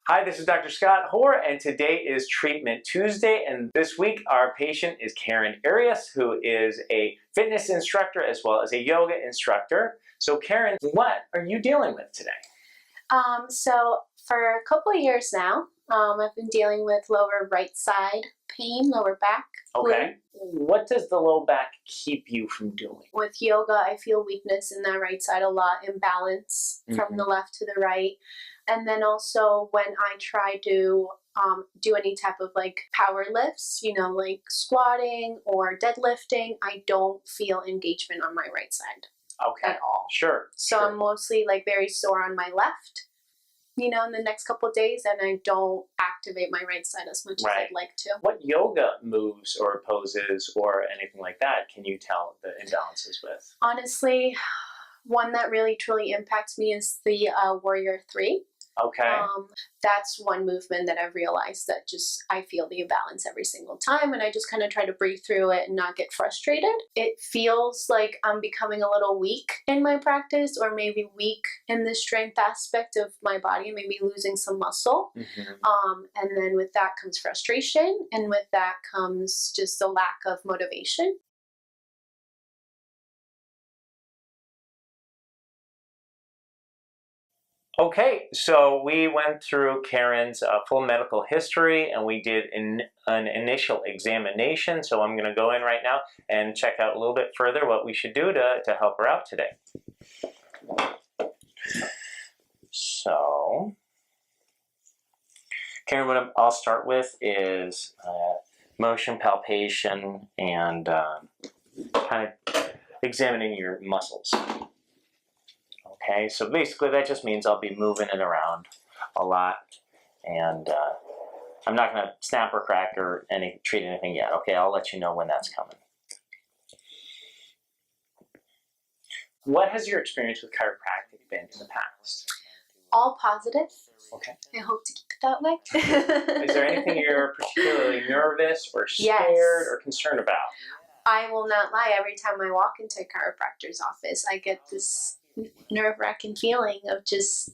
Hi, this is Dr. Scott Hoar, and today is Treatment Tuesday, and this week our patient is Karen Arias, who is a fitness instructor as well as a yoga instructor. So Karen, what are you dealing with today? So for a couple of years now, I've been dealing with lower right side pain, lower back. Okay. What does the low back keep you from doing? With yoga, I feel weakness in that right side a lot, imbalance from the left to the right. And then also when I try to do any type of like power lifts, you know, like squatting or deadlifting, I don't feel engagement on my right side at all. Sure. So I'm mostly like very sore on my left, you know, in the next couple of days, and I don't activate my right side as much as I'd like to. What yoga moves or poses or anything like that can you tell the imbalances with? Honestly, one that really truly impacts me is the Warrior 3. Okay. That's one movement that I've realized that just I feel the imbalance every single time, and I just kind of try to breathe through it and not get frustrated. It feels like I'm becoming a little weak in my practice, or maybe weak in the strength aspect of my body, maybe losing some muscle. And then with that comes frustration, and with that comes just a lack of motivation. Okay, so we went through Karen's full medical history and we did an initial examination. So I'm going to go in right now and check out a little bit further what we should do to help her out today. So, Karen, what I'll start with is motion, palpation, and kind of examining your muscles. Okay, so basically that just means I'll be moving it around a lot, and I'm not going to snap or crack or treat anything yet. Okay, I'll let you know when that's coming. What has your experience with chiropractic been in the past? All positive. Okay. I hope to keep it that way. Is there anything you're particularly nervous or scared or concerned about? I will not lie. Every time I walk into a chiropractor's office, I get this nerve-wracking feeling of just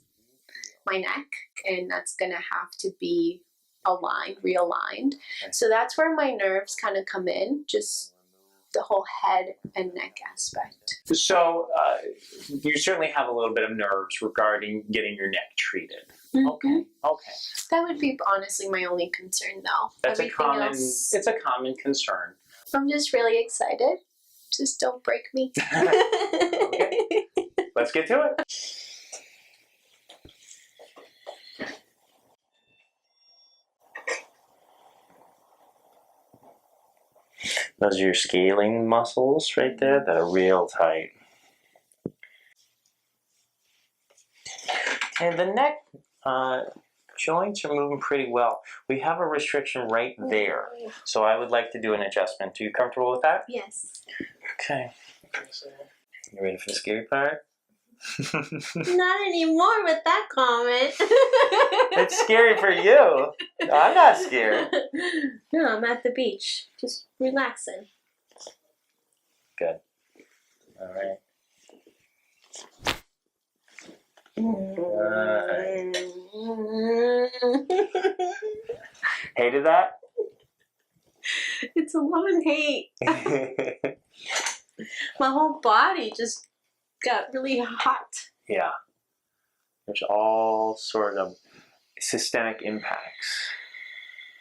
my neck, and that's gonna have to be realigned. So that's where my nerves kind of come in, just the whole head and neck aspect. So you certainly have a little bit of nerves regarding getting your neck treated. Okay. That would be honestly my only concern, though. It's a common concern. I'm just really excited. Just don't break me. Okay. Let's get to it. Those are your scaling muscles right there that are real tight. And the neck joints are moving pretty well. We have a restriction right there, so I would like to do an adjustment. Are you comfortable with that? Yes. Okay. You ready for the scary part? Not anymore with that comment. It's scary for you. I'm not scared. No, I'm at the beach, just relaxing. Good. All right. Hated that? It's a love and hate. My whole body just got really hot. Yeah. There's all sort of systemic impacts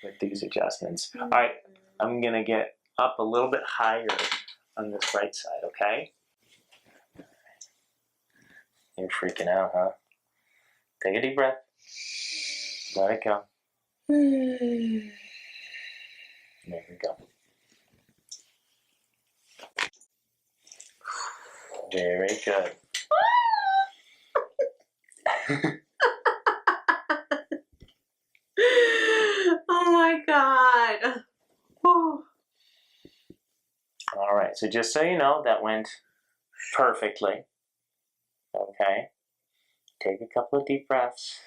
with these adjustments. All right, I'm going to get up a little bit higher on this right side, okay? You're freaking out, huh? Take a deep breath. Let it go. There we go. Very good. Oh my God. Oh. All right, so just so you know, that went perfectly. Okay. Take a couple of deep breaths.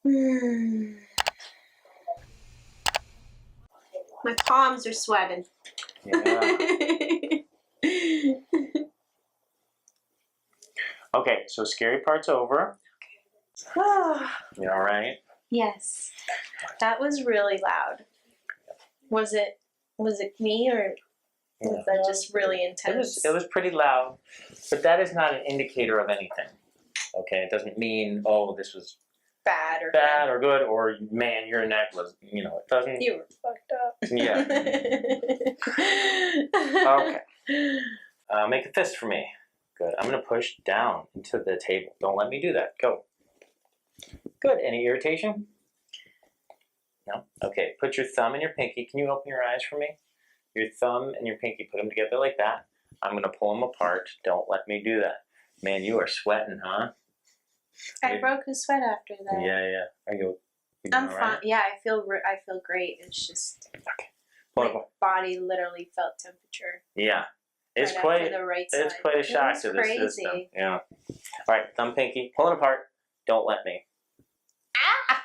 My palms are sweating. Yeah. Okay, so scary part's over. You all right? Yes. That was really loud. Was it me, or was that just really intense? It was pretty loud, but that is not an indicator of anything. Okay, it doesn't mean, oh, this was bad or good, or man, your neck was, it doesn't. You were fucked up. Yeah. Okay. Make a fist for me. Good. I'm going to push down into the table. Don't let me do that. Go. Good. Any irritation? No? Okay. Put your thumb and your pinky. Can you open your eyes for me? Your thumb and your pinky, put them together like that. I'm going to pull them apart. Don't let me do that. Man, you are sweating, huh? I broke a sweat after that. Yeah. Are you I'm all fine. right? Yeah, I feel great. It's just my body literally felt temperature. Yeah. It's right quite after the right it's side. quite a shock to the crazy. system. Yeah. All right, thumb pinky, pull it apart. Don't let me. Ah!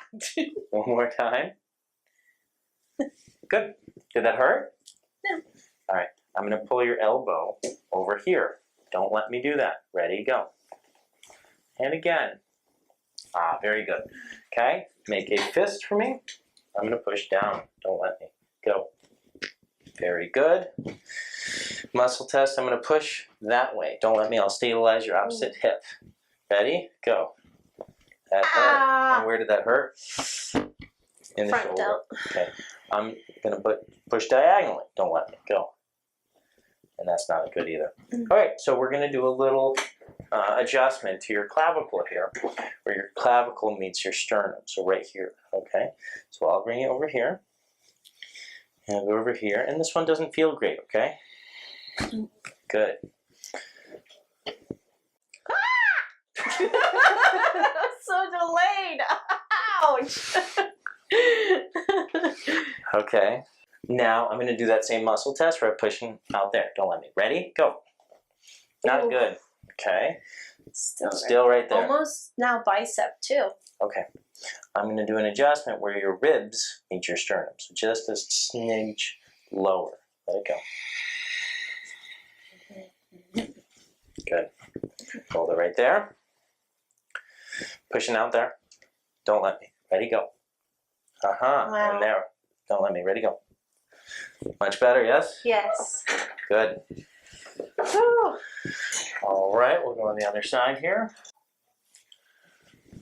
One more time. Good. Did that hurt? No. All right. I'm going to pull your elbow over here. Don't let me do that. Ready, go. And again. Ah, very good. Okay. Make a fist for me. I'm going to push down. Don't let me. Go. Very good. Muscle test. I'm going to push that way. Don't let me. I'll stabilize your opposite hip. Ready? Go. That hurt. And where did that hurt? In the Front shoulder. delt. Okay. I'm going to push diagonally. Don't let me. Go. And that's not good either. All right. So we're going to do a little adjustment to your clavicle here, where your clavicle meets your sternum. So right here. Okay. So I'll bring you over here. And go over here. And this one doesn't feel great. Okay. Good. So delayed. Ouch. Okay. Now I'm going to do that same muscle test where I'm pushing out there. Don't let me. Ready? Go. Not Ooh. good. Okay. Still right there. Almost now bicep too. Okay. I'm going to do an adjustment where your ribs meet your sternum. So just a smidge lower. Let it go. Good. Hold it right there. Pushing out there. Don't let me. Ready, go. Wow. And there. Don't let me. Ready, go. Much better, yes? Yes. Good. Whew. All right, we'll go on the other side here.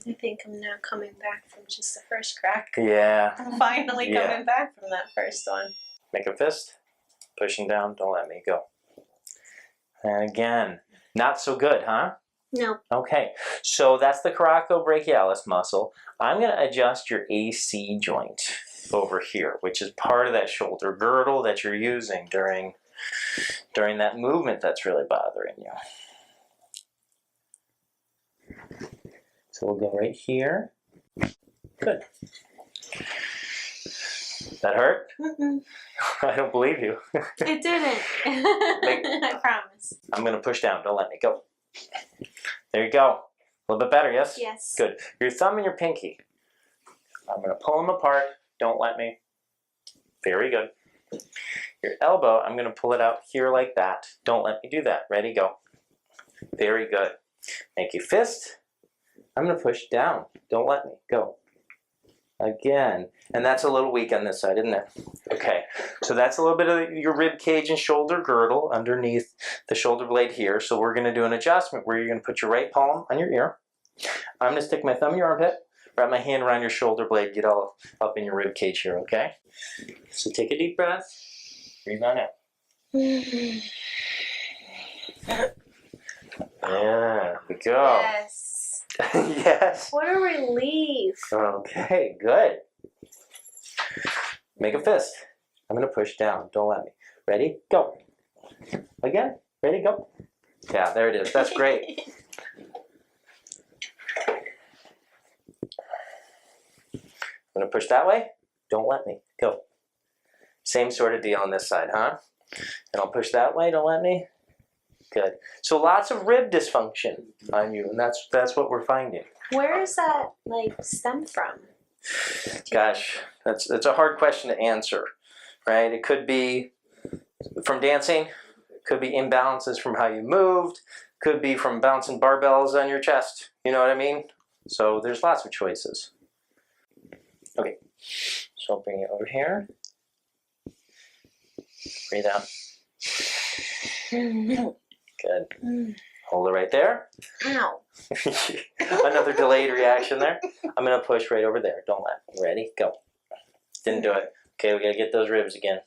I think I'm now coming back from just the first crack. Yeah. I'm finally coming back from that first one. Make a fist. Pushing down. Don't let me. Go. And again. Not so good, huh? No. Okay. So that's the coracobrachialis muscle. I'm going to adjust your AC joint over here, which is part of that shoulder girdle that you're using during that movement that's really bothering you. So we'll go right here. Good. That hurt? Mm-mm. I don't believe you. It didn't. I promise. I'm going to push down. Don't let me. Go. There you go. A little bit better, yes? Yes. Good. Your thumb and your pinky. I'm going to pull them apart. Don't let me. Very good. Your elbow, I'm going to pull it out here like that. Don't let me do that. Ready, go. Very good. Make a fist. I'm going to push down. Don't let me. Go. Again. And that's a little weak on this side, isn't it? Okay. So that's a little bit of your rib cage and shoulder girdle underneath the shoulder blade here. So we're going to do an adjustment where you're going to put your right palm on your ear. I'm going to stick my thumb in your armpit, wrap my hand around your shoulder blade, get all up in your rib cage here, okay? So take a deep breath. Breathe on out. There we go. Yes. Yes. What a relief. Okay, good. Make a fist. I'm going to push down. Don't let me. Ready? Go. Again. Ready? Go. Yeah, there it is. That's great. I'm going to push that way. Don't let me. Go. Same sort of deal on this side, huh? And I'll push that way. Don't let me. Good. So lots of rib dysfunction on you, and that's what we're finding. Where does that stem from? Gosh, that's a hard question to answer, right? It could be from dancing, could be imbalances from how you moved, could be from bouncing barbells on your chest. You know what I mean? So there's lots of choices. Okay, so I'll bring it over here. Breathe out. Good. Hold it right there. Ow. Another delayed reaction there. I'm gonna push right over there. Don't let me. Ready? Go. Didn't do it. Okay, we gotta get those ribs again.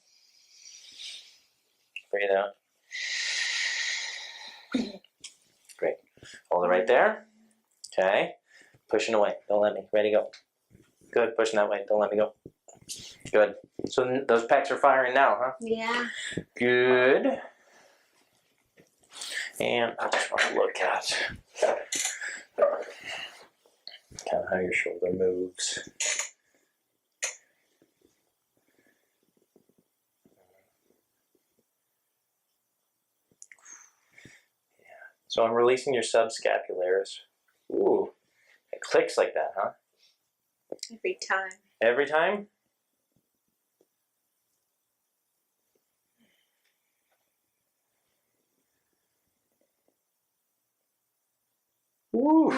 Breathe out. Great. Hold it right there. Okay. Pushing away. Don't let me. Ready? Go. Good. Pushing that way. Don't let me go. Good. So those pecs are firing now, huh? Yeah. Good. And I just want to look at kind of how your shoulder moves. Yeah. So I'm releasing your subscapularis. Ooh, it clicks like that, huh? Every time. Every time? Ooh.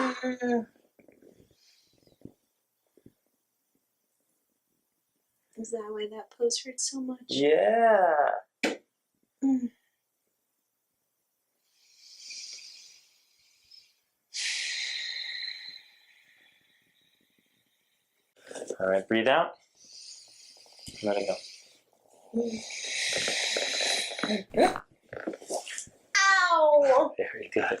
Is that why that pose hurts so much? Yeah. All right, breathe out. Let it go. Ow! Very good.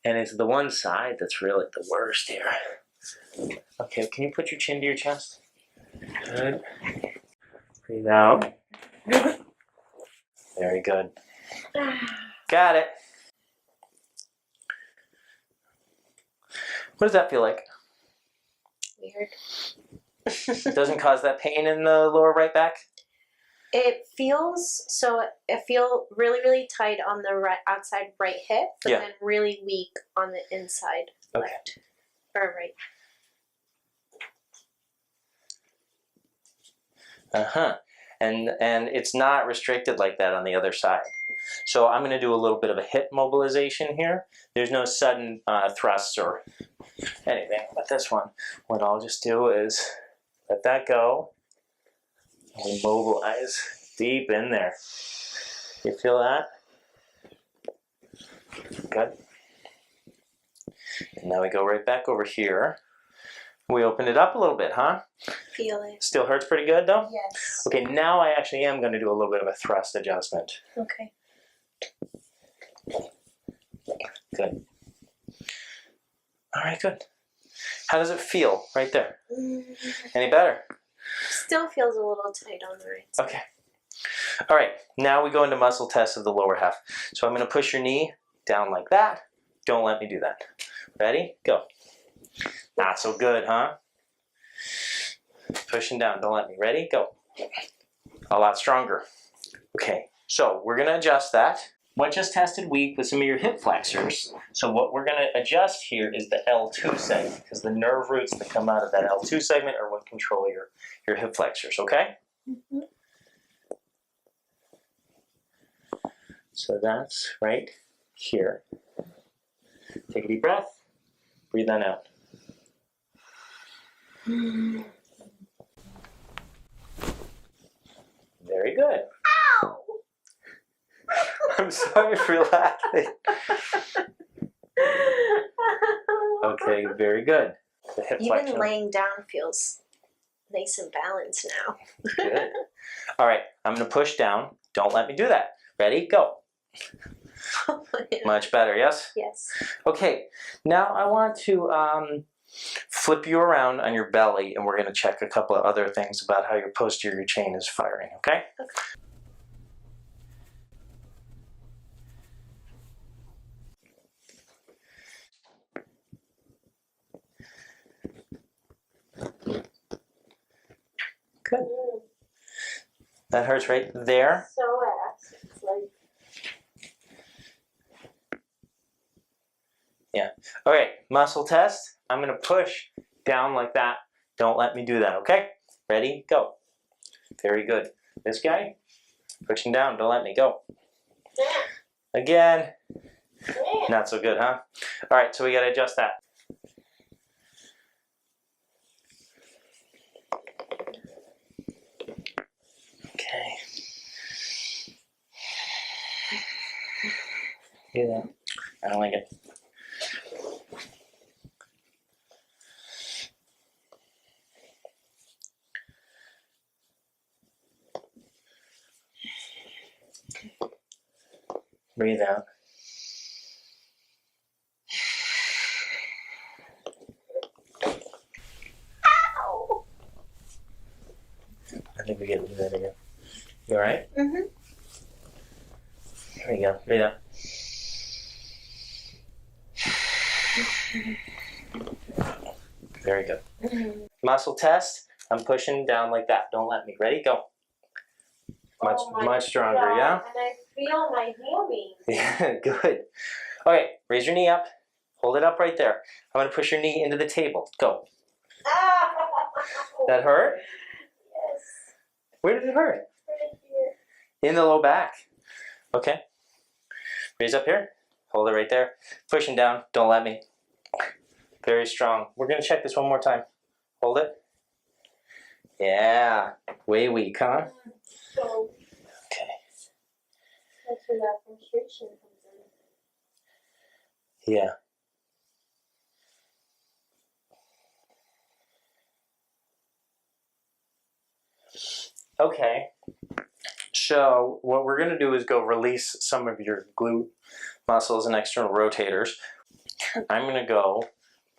And it's the one side that's really the worst here. Okay, can you put your chin to your chest? Good. Breathe out. Very good. Got it. What does that feel like? Weird. It doesn't cause that pain in the lower right back? It feels so. I feel really, really tight on the right outside right hip, but Yeah. then really weak on the inside left or right. And it's not restricted like that on the other side. So I'm going to do a little bit of a hip mobilization here. There's no sudden thrusts or anything. But this one, what I'll just do is let that go. And mobilize deep in there. You feel that? Good. And now we go right back over here. We opened it up a little bit, huh? Feel it. Still hurts pretty good though? Yes. Okay, now I actually am going to do a little bit of a thrust adjustment. Okay. Good. All right, good. How does it feel right there? Any better? Still feels a little tight on the right side. Okay. All right, now we go into muscle tests of the lower half. So I'm going to push your knee down like that. Don't let me do that. Ready? Go. Not so good, huh? Pushing down. Don't let me. Ready? Go. A lot stronger. Okay, so we're going to adjust that. What just tested weak with some of your hip flexors. So what we're going to adjust here is the L2 segment, because the nerve roots that come out of that L2 segment are what control your hip flexors, okay? Mm-hmm. So that's right here. Take a deep breath. Breathe that out. Very good. Ow! I'm sorry for laughing. Okay, very good. The hip Even flexion. laying down feels nice and balanced now. Good. All right, I'm going to push down. Don't let me do that. Ready? Go. Much better, yes? Yes. Okay, now I want to flip you around on your belly, and we're going to check a couple of other things about how your posterior chain is firing, okay? Good. That hurts right there. So ass. It's like Yeah. All right, muscle test. I'm going to push down like that. Don't let me do that, okay? Ready? Go. Very good. This guy. Pushing down, don't let me go. Again. Not so good, huh? All right, so we gotta adjust that. Okay. Hear that? I don't like it. Breathe out. Ow! I think we get that again. You alright? Mm-hmm. There we go. Breathe out. Very good. Muscle test. I'm pushing down like that. Don't let me. Ready? Go. Much stronger, God. yeah? And I feel my hammies. Yeah, good. Okay, raise your knee up. Hold it up right there. I'm going to push your knee into the table. Go. Ow! That hurt? Yes. Where did it hurt? Right here. In the low back. Okay. Raise up here. Hold it right there. Pushing down. Don't let me. Very strong. We're going to check this one more time. Hold it. Yeah. Way weak, huh? So Okay. that's where that frustration comes in. Yeah. Okay. So what we're going to do is go release some of your glute muscles and external rotators. I'm going to go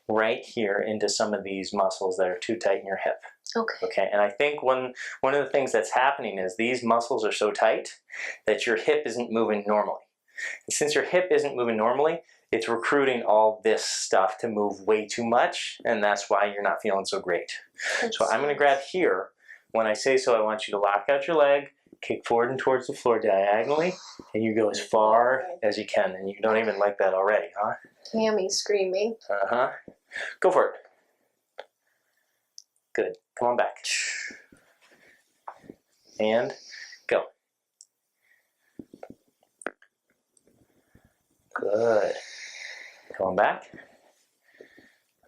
right here into some of these muscles that are too tight in your hip. Okay. Okay, and I think one of the things that's happening is these muscles are so tight that your hip isn't moving normally. And since your hip isn't moving normally, it's recruiting all this stuff to move way too much, and that's why you're not feeling so great. So I'm going to grab here. When I say so, I want you to lock out your leg, kick forward and towards the floor diagonally, and you go as far as you can. And you don't even like that already, huh? Hammy screaming. Uh-huh. Go for it. Good. Come on back. And go. Good. Come on back.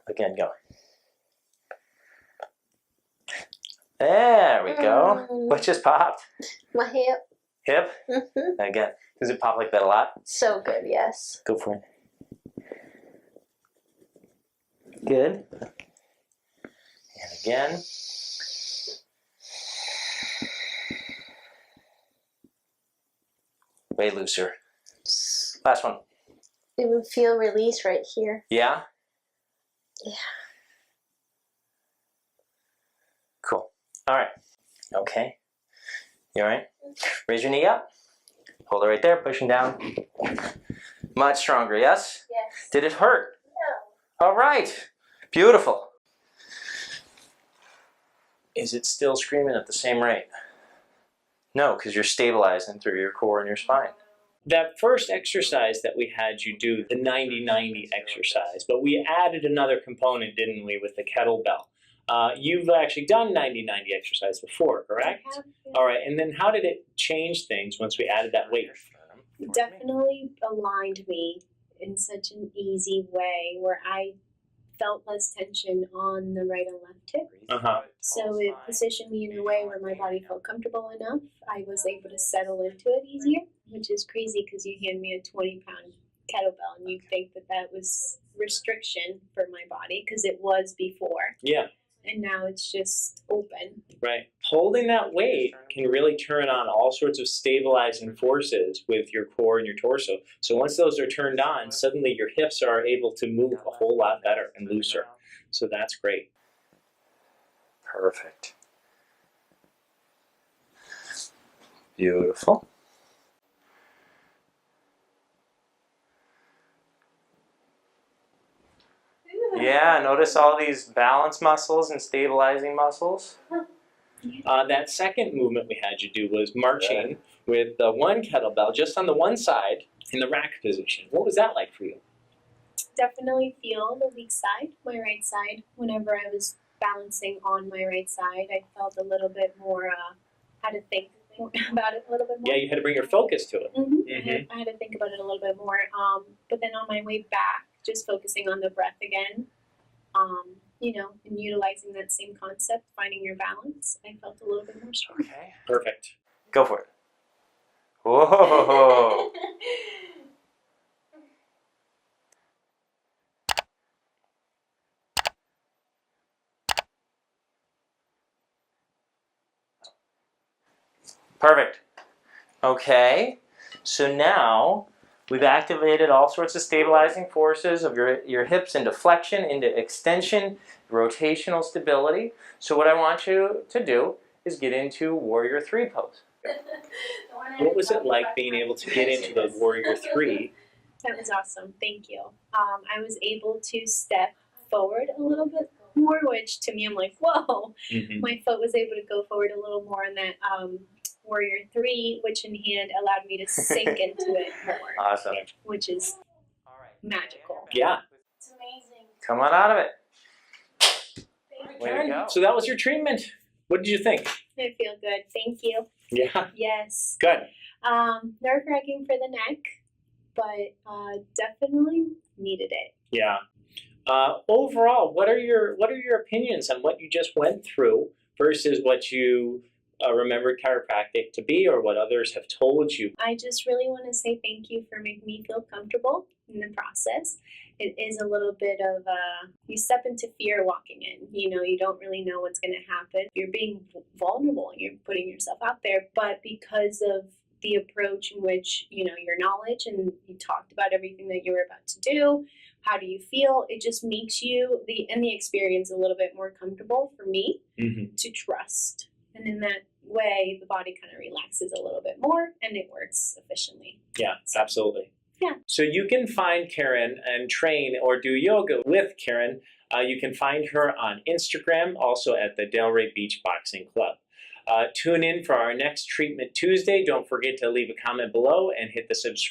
Again, go. There we go. What just popped? My hip. Hip? Mm-hmm. Again. Does it pop like that a lot? So good, yes. Go for it. Good. And again. Way looser. Last one. It would feel release right here. Yeah? Yeah. Cool. All right. Okay. You all right? Raise your knee up. Hold it right there, pushing down. Much stronger, yes? Yes. Did it hurt? No. All right. Beautiful. Is it still screaming at the same rate? No, because you're stabilizing through your core and your spine. That first exercise that we had you do, the 90-90 exercise, but we added another component, didn't we, with the kettlebell? You've actually done 90-90 exercise before, correct? I have, yeah. All right, and then how did it change things once we added that weight? It definitely aligned me in such an easy way where I felt less tension on the right and left hip. Uh-huh. So it positioned me in a way where my body felt comfortable enough. I was able to settle into it easier, which is crazy because you hand me a 20-pound kettlebell and you think that that was restriction for my body because it was before. Yeah. And now it's just open. Right. Holding that weight can really turn on all sorts of stabilizing forces with your core and your torso. So once those are turned on, suddenly your hips are able to move a whole lot better and looser. So that's great. Perfect. Beautiful. Yeah, notice all these balance muscles and stabilizing muscles. That second movement we had you do was marching with one kettlebell just on the one side in the rack position. What was that like for you? Definitely feel the weak side, my right side. Whenever I was balancing on my right side, I felt a little bit more how to think of about it a little bit more. Yeah, you had to bring your focus to it. I had to think about it a little bit more. But then on my way back, just focusing on the breath again, you know, and utilizing that same concept, finding your balance, I felt a little bit more strong. Okay. Perfect. Go for it. Whoa. Perfect. Okay. So now we've activated all sorts of stabilizing forces of your hips into flexion, into extension, rotational stability. So what I want you to do is get into Warrior 3 pose. What was it like being able to get into the Warrior 3? That was awesome. Thank you. I was able to step forward a little bit more, which to me, I'm like, whoa. My foot was able to go forward a little more in that Warrior 3, which in hand allowed me to sink into it more, Awesome. which is magical. Yeah. It's amazing. Come on out of it. Way to Karen, go. so that was your treatment. What did you think? I feel good. Thank you. Yeah. Yes. Good. Nerve wracking for the neck, but definitely needed it. Yeah. Overall, what are your opinions on what you just went through versus what you remembered chiropractic to be, or what others have told you? I just really want to say thank you for making me feel comfortable in the process. It is a little bit of you step into fear walking in. You know, you don't really know what's going to happen. You're being vulnerable and you're putting yourself out there, but because of the approach in which, you know, your knowledge and you talked about everything that you were about to do, how do you feel? It just makes you the experience a little bit more comfortable for me to trust. And in that way, the body kind of relaxes a little bit more and it works efficiently. Yeah, absolutely. Yeah. So you can find Karen and train or do yoga with Karen. You can find her on Instagram, also at the Delray Beach Boxing Club. Tune in for our next Treatment Tuesday. Don't forget to leave a comment below and hit the subscribe